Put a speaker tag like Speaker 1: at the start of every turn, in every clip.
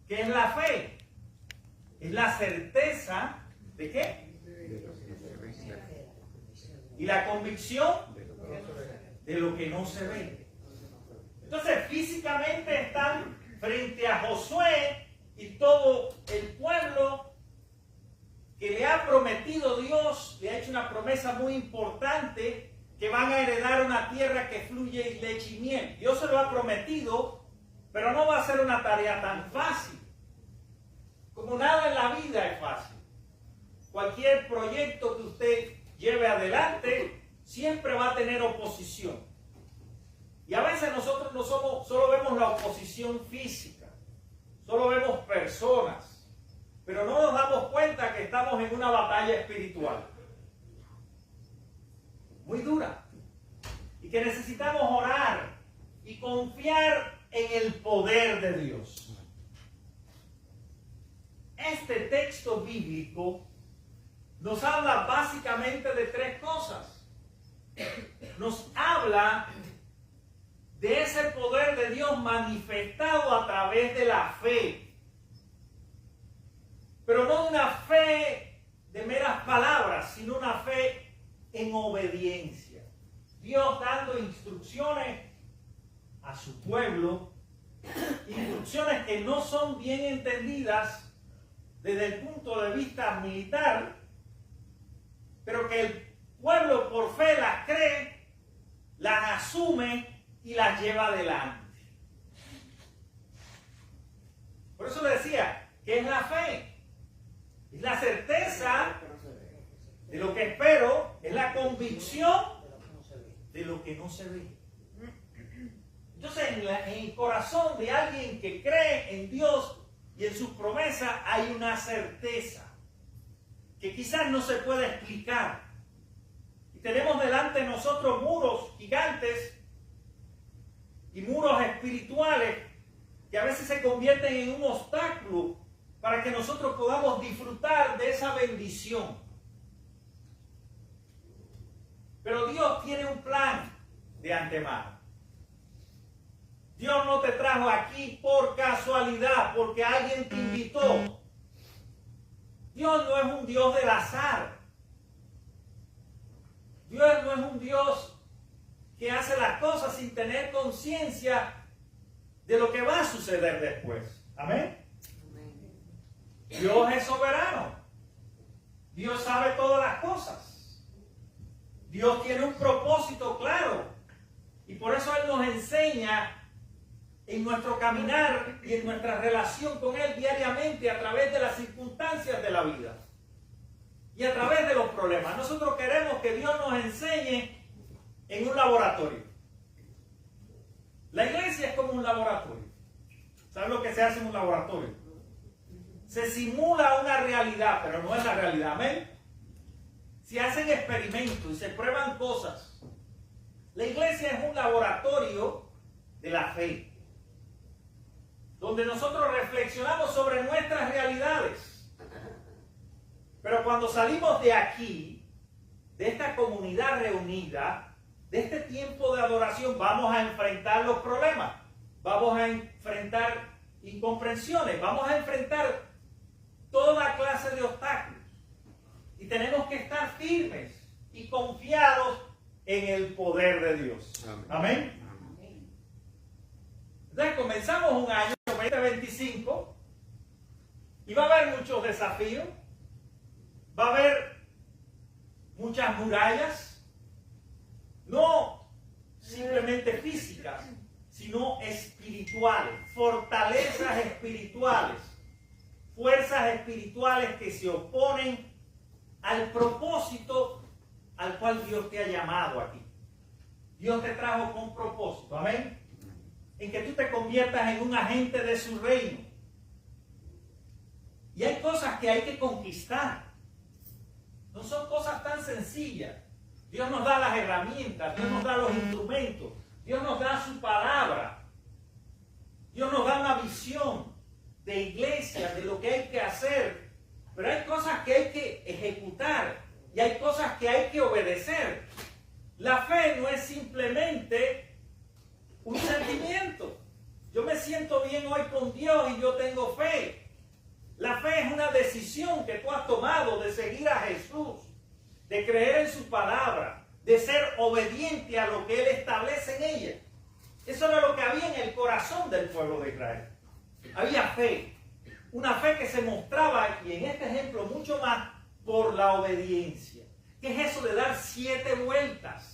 Speaker 1: ¿Qué es la fe? Es la certeza ¿de qué? Y la convicción de lo que no se ve. Entonces, físicamente están frente a Josué y todo el pueblo que le ha prometido Dios, le ha hecho una promesa muy importante, que van a heredar una tierra que fluye leche y miel. Dios se lo ha prometido, pero no va a ser una tarea tan fácil. Como nada en la vida es fácil. Cualquier proyecto que usted lleve adelante siempre va a tener oposición. Y a veces nosotros no solo vemos la oposición física, solo vemos personas, pero no nos damos cuenta que estamos en una batalla espiritual muy dura y que necesitamos orar y confiar en el poder de Dios. Este texto bíblico nos habla básicamente de tres cosas. Nos habla de ese poder de Dios manifestado a través de la fe. Pero no una fe de meras palabras, sino una fe en obediencia. Dios dando instrucciones a su pueblo, instrucciones que no son bien entendidas desde el punto de vista militar, pero que el pueblo por fe las cree, las asume y las lleva adelante. Por eso le decía, ¿qué es la fe? Es la certeza de lo que espero, es la convicción de lo que no se ve. Entonces, en el corazón de alguien que cree en Dios y en sus promesas hay una certeza que quizás no se puede explicar. Y tenemos delante de nosotros muros gigantes y muros espirituales que a veces se convierten en un obstáculo para que nosotros podamos disfrutar de esa bendición. Pero Dios tiene un plan de antemano. Dios no te trajo aquí por casualidad, porque alguien te invitó. Dios no es un Dios del azar. Dios no es un Dios que hace las cosas sin tener conciencia de lo que va a suceder después. Amén. Dios es soberano. Dios sabe todas las cosas. Dios tiene un propósito claro. Y por eso Él nos enseña en nuestro caminar y en nuestra relación con Él diariamente a través de las circunstancias de la vida y a través de los problemas. Nosotros queremos que Dios nos enseñe en un laboratorio. La iglesia es como un laboratorio. ¿Saben lo que se hace en un laboratorio? Se simula una realidad, pero no es la realidad. Amén. Se hacen experimentos y se prueban cosas. La iglesia es un laboratorio de la fe, donde nosotros reflexionamos sobre nuestras realidades. Pero cuando salimos de aquí, de esta comunidad reunida, de este tiempo de adoración, vamos a enfrentar los problemas, vamos a enfrentar incomprensiones, vamos a enfrentar toda clase de obstáculos. Y tenemos que estar firmes y confiados en el poder de Dios. Amén. Entonces comenzamos un año 2025 y va a haber muchos desafíos, va a haber muchas murallas, no simplemente físicas, sino espirituales, fortalezas espirituales, fuerzas espirituales que se oponen al propósito al cual Dios te ha llamado aquí. Dios te trajo con propósito, amén, en que tú te conviertas en un agente de su reino. Y hay cosas que hay que conquistar. No son cosas tan sencillas. Dios nos da las herramientas, Dios nos da los instrumentos, Dios nos da su palabra, Dios nos da una visión de iglesia, de lo que hay que hacer. Pero hay cosas que hay que ejecutar y hay cosas que hay que obedecer. La fe no es simplemente un sentimiento. Yo me siento bien hoy con Dios y yo tengo fe. La fe es una decisión que tú has tomado de seguir a Jesús, de creer en su palabra, de ser obediente a lo que Él establece en ella. Eso era lo que había en el corazón del pueblo de Israel. Había fe, una fe que se mostraba, y en este ejemplo mucho más, por la obediencia. ¿Qué es eso de dar 7 vueltas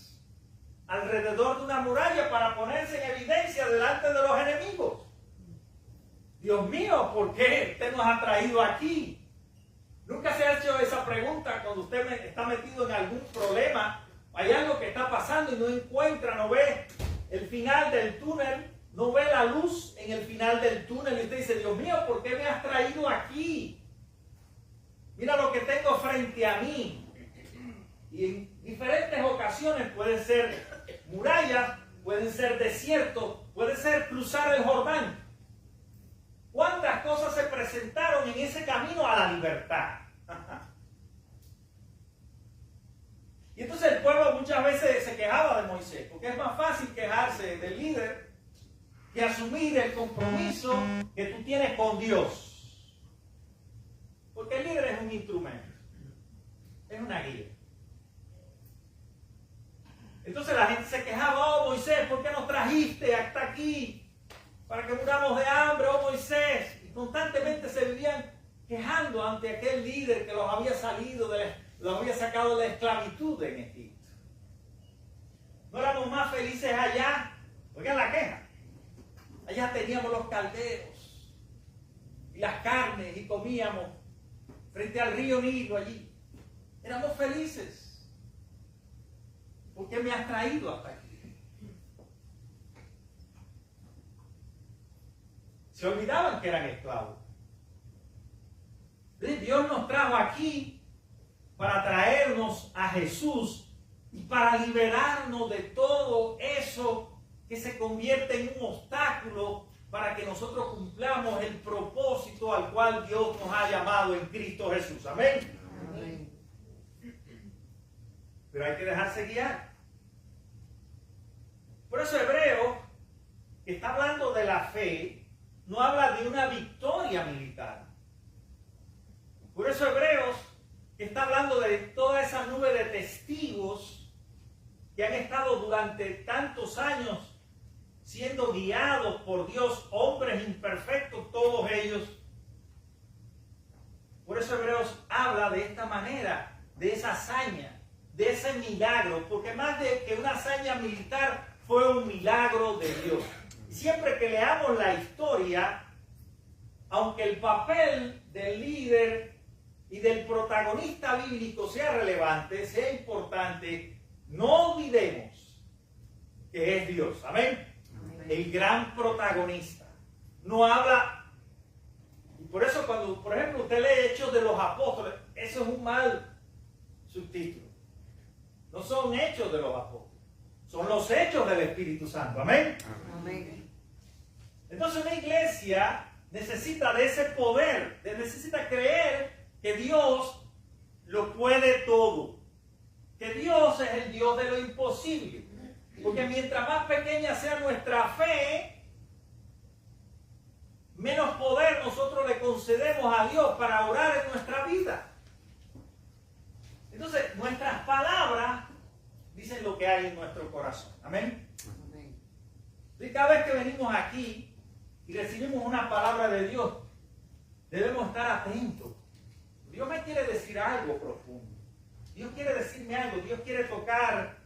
Speaker 1: alrededor de una muralla para ponerse en evidencia delante de los enemigos? Dios mío, ¿por qué usted nos ha traído aquí? ¿Nunca se ha hecho esa pregunta cuando usted está metido en algún problema? Hay algo que está pasando y no encuentra, no ve el final del túnel, no ve la luz en el final del túnel y usted dice, Dios mío, ¿por qué me has traído aquí? Mira lo que tengo frente a mí. Y en diferentes ocasiones pueden ser murallas, pueden ser desiertos, puede ser cruzar el Jordán. ¿Cuántas cosas se presentaron en ese camino a la libertad? Y entonces el pueblo muchas veces se quejaba de Moisés, porque es más fácil quejarse del líder que asumir el compromiso que tú tienes con Dios. Porque el líder es un instrumento, es una guía. Entonces la gente se quejaba, oh Moisés, ¿por qué nos trajiste hasta aquí? Para que muramos de hambre, oh Moisés. Y constantemente se vivían quejando ante aquel líder que los había los había sacado de la esclavitud en Egipto. ¿No éramos más felices allá? Oigan la queja. Allá teníamos los calderos y las carnes y comíamos frente al río Nilo allí. Éramos felices. ¿Por qué me has traído hasta aquí? Se olvidaban que eran esclavos. Dios nos trajo aquí para traernos a Jesús y para liberarnos de todo eso que se convierte en un obstáculo para que nosotros cumplamos el propósito al cual Dios nos ha llamado en Cristo Jesús. Amén. Amén. Pero hay que dejarse guiar. Por eso Hebreo, que está hablando de la fe, no habla de una victoria militar. Por eso Hebreos, que está hablando de toda esa nube de testigos que han estado durante tantos años siendo guiados por Dios, hombres imperfectos todos ellos. Por eso Hebreos habla de esta manera, de esa hazaña, de ese milagro, porque más de que una hazaña militar fue un milagro de Dios. Y siempre que leamos la historia, aunque el papel del líder y del protagonista bíblico sea relevante, sea importante, no olvidemos que es Dios. Amén. Amén. El gran protagonista. No habla, y por eso cuando, por ejemplo, usted lee Hechos de los Apóstoles, eso es un mal subtítulo. No son Hechos de los Apóstoles, son los hechos del Espíritu Santo. Amén. Amén. Entonces una iglesia necesita de ese poder, necesita creer que Dios lo puede todo, que Dios es el Dios de lo imposible, porque mientras más pequeña sea nuestra fe, menos poder nosotros le concedemos a Dios para orar en nuestra vida. Entonces nuestras palabras dicen lo que hay en nuestro corazón. Amén. Amén. Y cada vez que venimos aquí y recibimos una palabra de Dios, debemos estar atentos. Dios me quiere decir algo profundo. Dios quiere decirme algo. Dios quiere tocar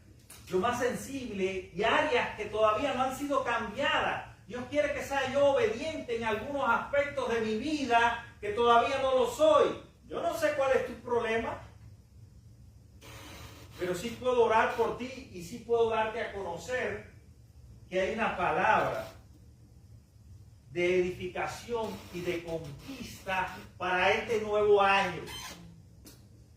Speaker 1: lo más sensible y áreas que todavía no han sido cambiadas. Dios quiere que sea yo obediente en algunos aspectos de mi vida que todavía no lo soy. Yo no sé cuál es tu problema, pero sí puedo orar por ti y sí puedo darte a conocer que hay una palabra de edificación y de conquista para este nuevo año.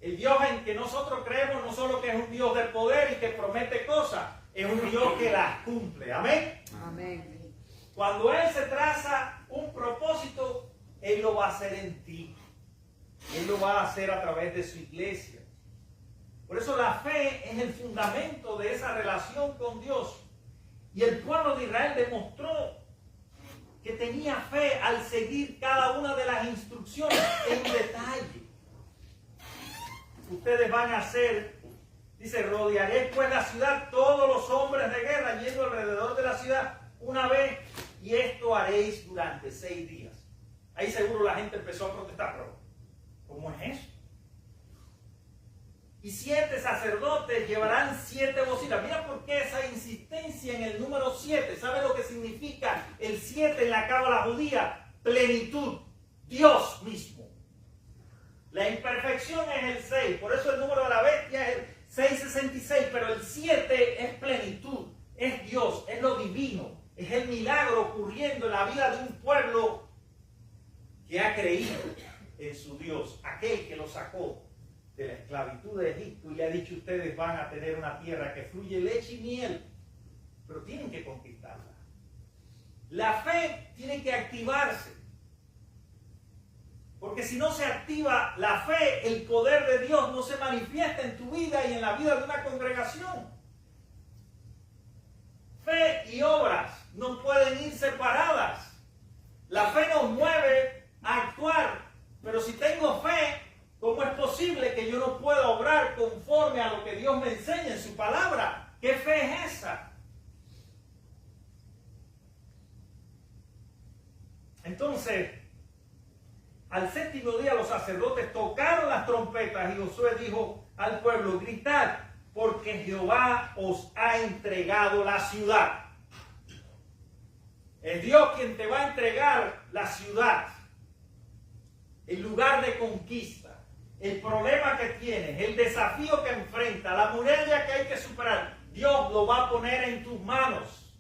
Speaker 1: El Dios en que nosotros creemos no solo que es un Dios de poder y que promete cosas, es un Dios que las cumple. Amén. Amén. Cuando Él se traza un propósito, Él lo va a hacer en ti. Él lo va a hacer a través de su iglesia. Por eso la fe es el fundamento de esa relación con Dios. Y el pueblo de Israel demostró que tenía fe al seguir cada una de las instrucciones en detalle. Ustedes van a hacer, dice, rodearéis pues la ciudad, todos los hombres de guerra yendo alrededor de la ciudad una vez, y esto haréis durante 6 días. Ahí seguro la gente empezó a protestar, pero ¿cómo es eso? Y 7 sacerdotes llevarán 7 bocinas. Mira por qué esa insistencia en el número 7. ¿Sabe lo que significa el 7 en la cábala judía? Plenitud. Dios mismo. La imperfección es el 6. Por eso el número de la bestia es el 666. Pero el 7 es plenitud. Es Dios. Es lo divino. Es el milagro ocurriendo en la vida de un pueblo que ha creído en su Dios. Aquel que lo sacó de la esclavitud de Egipto y le ha dicho: ustedes van a tener una tierra que fluye leche y miel, pero tienen que conquistarla. La fe tiene que activarse, porque si no se activa la fe, el poder de Dios no se manifiesta en tu vida y en la vida de una congregación. Fe y obras no pueden ir separadas. La fe nos mueve a actuar, pero si tengo fe, ¿cómo es posible que yo no pueda obrar conforme a lo que Dios me enseña en su palabra? ¿Qué fe es esa? Entonces, al 7º día los sacerdotes tocaron las trompetas y Josué dijo al pueblo: gritad, porque Jehová os ha entregado la ciudad. Es Dios quien te va a entregar la ciudad, el lugar de conquista. El problema que tienes, el desafío que enfrenta, la muralla que hay que superar, Dios lo va a poner en tus manos.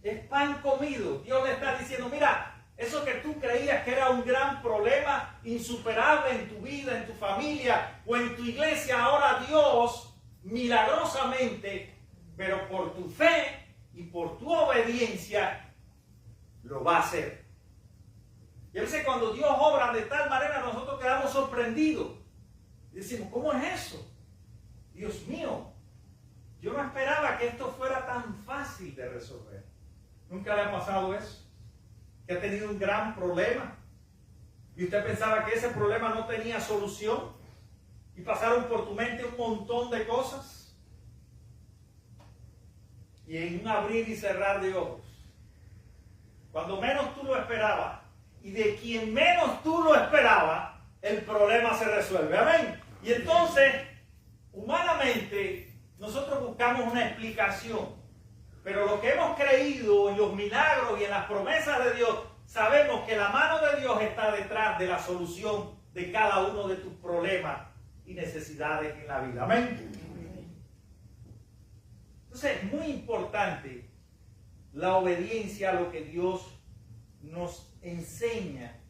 Speaker 1: Es pan comido. Dios le está diciendo: mira, eso que tú creías que era un gran problema insuperable en tu vida, en tu familia o en tu iglesia, ahora Dios milagrosamente, pero por tu fe y por tu obediencia, lo va a hacer. Y a veces cuando Dios obra de tal manera, nosotros quedamos sorprendidos. Y decimos: ¿cómo es eso? Dios mío, yo no esperaba que esto fuera tan fácil de resolver. ¿Nunca le ha pasado eso? Que ha tenido un gran problema y usted pensaba que ese problema no tenía solución y pasaron por tu mente un montón de cosas. Y en un abrir y cerrar de ojos, cuando menos tú lo esperabas, y de quien menos tú lo esperabas, el problema se resuelve. Amén. Y entonces, humanamente, nosotros buscamos una explicación. Pero lo que hemos creído en los milagros y en las promesas de Dios, sabemos que la mano de Dios está detrás de la solución de cada uno de tus problemas y necesidades en la vida. Amén. Entonces, es muy importante la obediencia a lo que Dios nos enseña,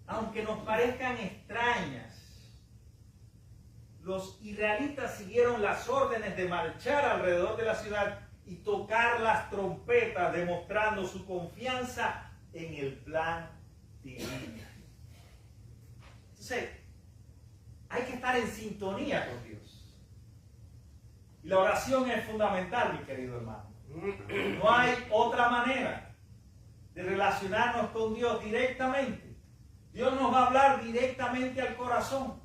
Speaker 1: aunque nos parezcan extrañas. Los israelitas siguieron las órdenes de marchar alrededor de la ciudad y tocar las trompetas, demostrando su confianza en el plan divino. Entonces, hay que estar en sintonía con Dios. Y la oración es fundamental, mi querido hermano. No hay otra manera de relacionarnos con Dios directamente. Dios nos va a hablar directamente al corazón.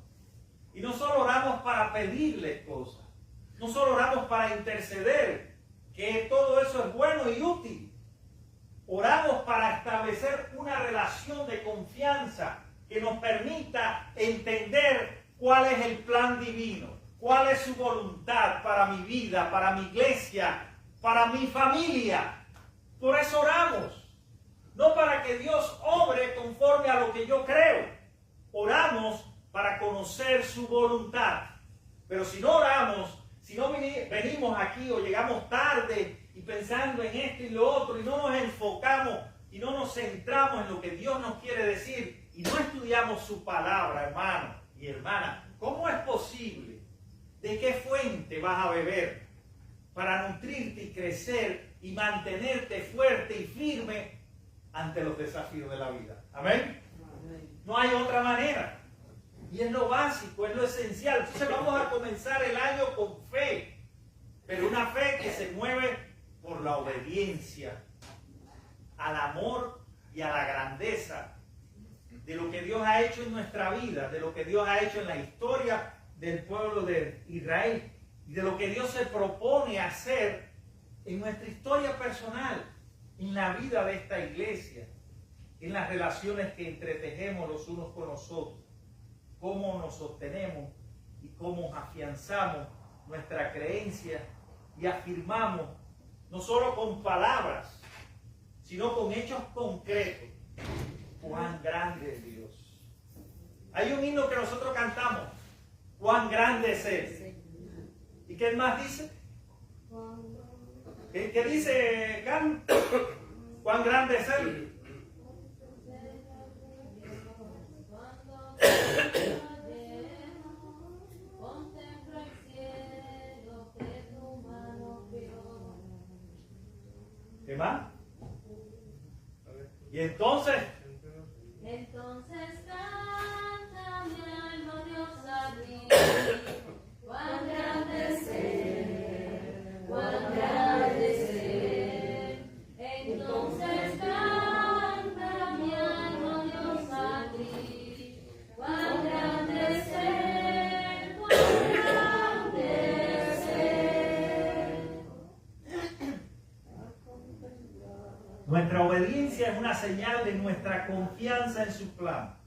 Speaker 1: Y no solo oramos para pedirle cosas, no solo oramos para interceder, que todo eso es bueno y útil. Oramos para establecer una relación de confianza que nos permita entender cuál es el plan divino, cuál es su voluntad para mi vida, para mi iglesia, para mi familia. Por eso oramos. No para que Dios obre conforme a lo que yo creo. Oramos para conocer su voluntad. Pero si no oramos, si no venimos aquí o llegamos tarde y pensando en esto y lo otro y no nos enfocamos y no nos centramos en lo que Dios nos quiere decir y no estudiamos su palabra, hermano y hermana, ¿cómo es posible? ¿De qué fuente vas a beber para nutrirte y crecer y mantenerte fuerte y firme ante los desafíos de la vida? ¿Amén? No hay otra manera. Y es lo básico, es lo esencial. Entonces vamos a comenzar el año con fe, pero una fe que se mueve por la obediencia, al amor y a la grandeza de lo que Dios ha hecho en nuestra vida, de lo que Dios ha hecho en la historia del pueblo de Israel y de lo que Dios se propone hacer en nuestra historia personal, en la vida de esta iglesia, en las relaciones que entretejemos los unos con los otros, cómo nos sostenemos y cómo afianzamos nuestra creencia y afirmamos, no solo con palabras, sino con hechos concretos, cuán grande es Dios. Hay un himno que nosotros cantamos, cuán grande es Él. ¿Y qué más dice? ¿Qué dice Carlos? ¿Cuán grande es Él? ¿Qué más? Y entonces
Speaker 2: canta mi alma, Dios a ti, cuán grande es Él, cuán grande es Él. Entonces canta mi alma, Dios a ti, cuán grande es Él, cuán grande es Él.
Speaker 1: nuestra obediencia es una señal de nuestra confianza en su plan.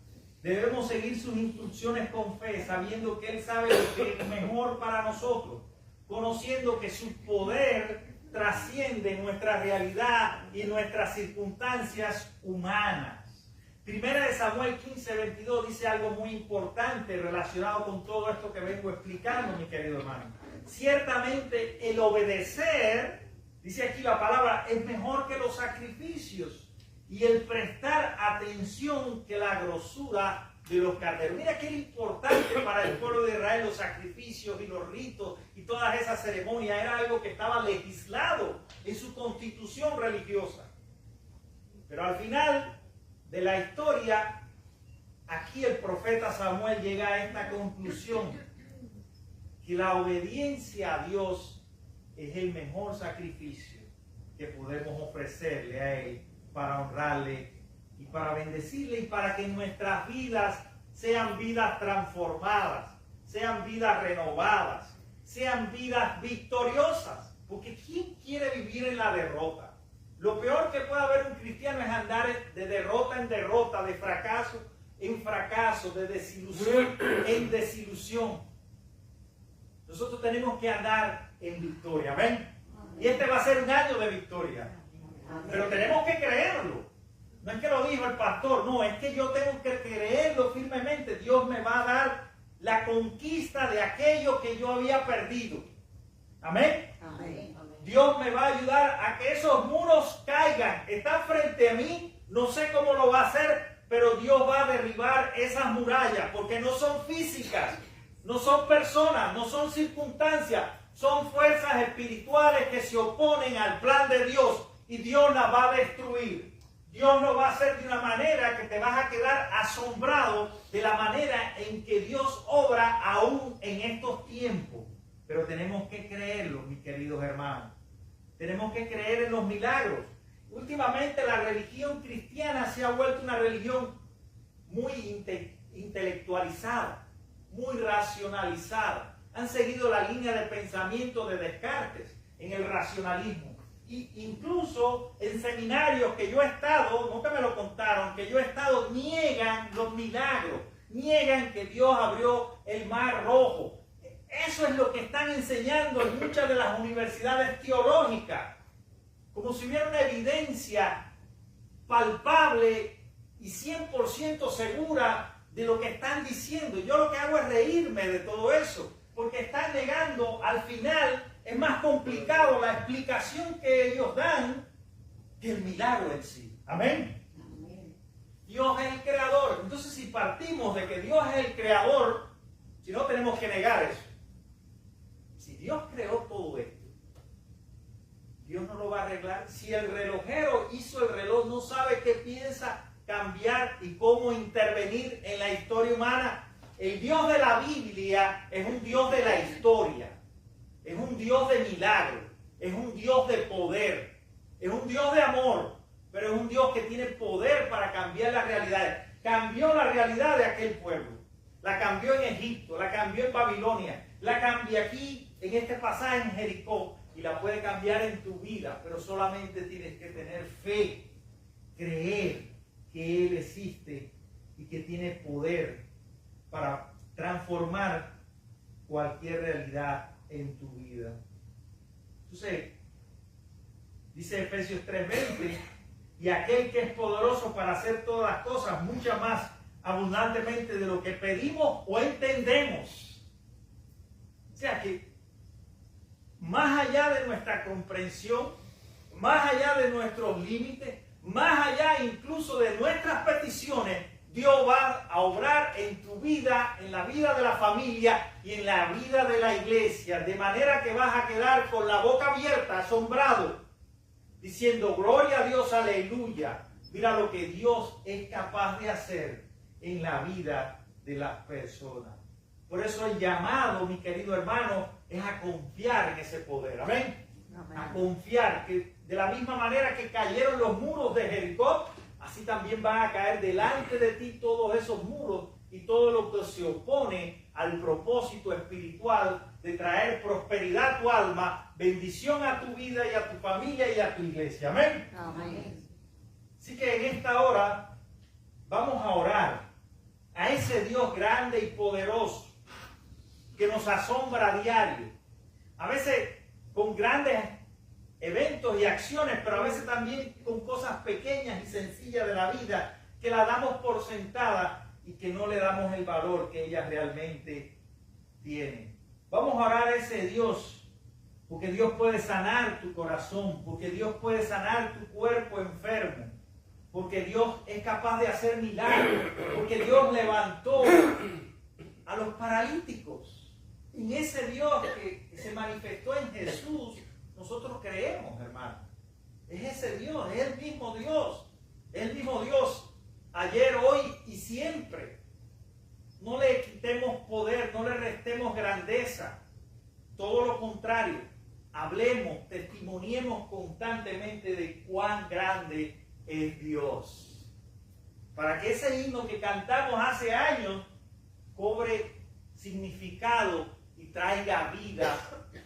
Speaker 1: Debemos seguir sus instrucciones con fe, sabiendo que Él sabe lo que es mejor para nosotros, conociendo que su poder trasciende nuestra realidad y nuestras circunstancias humanas. Primera de Samuel 15:22 dice algo muy importante relacionado con todo esto que vengo explicando, mi querido hermano. Ciertamente el obedecer, dice aquí la palabra, es mejor que los sacrificios, y el prestar atención que la grosura de los carneros. Mira qué importante para el pueblo de Israel los sacrificios y los ritos y todas esas ceremonias. Era algo que estaba legislado en su constitución religiosa. Pero al final de la historia, aquí el profeta Samuel llega a esta conclusión, que la obediencia a Dios es el mejor sacrificio que podemos ofrecerle a Él para honrarle y para bendecirle y para que nuestras vidas sean vidas transformadas, sean vidas renovadas, sean vidas victoriosas. Porque ¿quién quiere vivir en la derrota? Lo peor que puede haber un cristiano es andar de derrota en derrota, de fracaso en fracaso, de desilusión en desilusión. Nosotros tenemos que andar en victoria, ¿ven? Y este va a ser un año de victoria. Pero tenemos que creerlo. No es que lo dijo el pastor, no, es que yo tengo que creerlo firmemente. Dios me va a dar la conquista de aquello que yo había perdido. Amén.
Speaker 3: Amén.
Speaker 1: Dios me va a ayudar a que esos muros caigan. Están frente a mí, no sé cómo lo va a hacer, pero Dios va a derribar esas murallas, porque no son físicas, no son personas, no son circunstancias, son fuerzas espirituales que se oponen al plan de Dios. Y Dios la va a destruir. Dios lo va a hacer de una manera que te vas a quedar asombrado de la manera en que Dios obra aún en estos tiempos. Pero tenemos que creerlo, mis queridos hermanos. Tenemos que creer en los milagros. Últimamente la religión cristiana se ha vuelto una religión muy intelectualizada, muy racionalizada. Han seguido la línea de pensamiento de Descartes en el racionalismo. Y incluso en seminarios que yo he estado, no que me lo contaron, que yo he estado, niegan los milagros, niegan que Dios abrió el mar rojo. Eso es lo que están enseñando en muchas de las universidades teológicas, como si hubiera una evidencia palpable y 100% segura de lo que están diciendo. Yo lo que hago es reírme de todo eso, porque están negando al final. Es más complicado la explicación que ellos dan que el milagro en sí. Amén.
Speaker 3: Amén.
Speaker 1: Dios es el creador. Entonces, si partimos de que Dios es el creador, si no, tenemos que negar eso. Si Dios creó todo esto, Dios no lo va a arreglar. Si el relojero hizo el reloj, no sabe qué piensa cambiar y cómo intervenir en la historia humana. El Dios de la Biblia es un Dios de la historia. Es un Dios de milagro, es un Dios de poder, es un Dios de amor, pero es un Dios que tiene poder para cambiar las realidades. Cambió la realidad de aquel pueblo, la cambió en Egipto, la cambió en Babilonia, la cambia aquí en este pasaje en Jericó y la puede cambiar en tu vida, pero solamente tienes que tener fe, creer que Él existe y que tiene poder para transformar cualquier realidad en tu vida. Entonces, dice Efesios 3:20, y aquel que es poderoso para hacer todas las cosas, mucho más abundantemente de lo que pedimos o entendemos. O sea que, más allá de nuestra comprensión, más allá de nuestros límites, más allá incluso de nuestras peticiones, Dios va a obrar en tu vida, en la vida de la familia y en la vida de la iglesia, de manera que vas a quedar con la boca abierta, asombrado, diciendo, gloria a Dios, aleluya. Mira lo que Dios es capaz de hacer en la vida de las personas. Por eso el llamado, mi querido hermano, es a confiar en ese poder. Amén. Amén. A confiar que de la misma manera que cayeron los muros de Jericó, así también van a caer delante de ti todos esos muros y todo lo que se opone al propósito espiritual de traer prosperidad a tu alma, bendición a tu vida y a tu familia y a tu iglesia. Amén. Amén. Así que en esta hora vamos a orar a ese Dios grande y poderoso que nos asombra a diario. A veces con grandes eventos y acciones, pero a veces también con cosas pequeñas y sencillas de la vida que la damos por sentada y que no le damos el valor que ellas realmente tienen. Vamos a orar a ese Dios, porque Dios puede sanar tu corazón, porque Dios puede sanar tu cuerpo enfermo, porque Dios es capaz de hacer milagros, porque Dios levantó a los paralíticos. En ese Dios que se manifestó en Jesús, nosotros creemos, hermano. Es ese Dios, es el mismo Dios. Es el mismo Dios ayer, hoy y siempre. No le quitemos poder, no le restemos grandeza. Todo lo contrario. Hablemos, testimoniemos constantemente de cuán grande es Dios. Para que ese himno que cantamos hace años cobre significado y traiga vida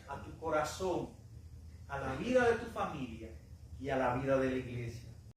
Speaker 1: a tu corazón, a la vida de tu familia y a la vida de la iglesia.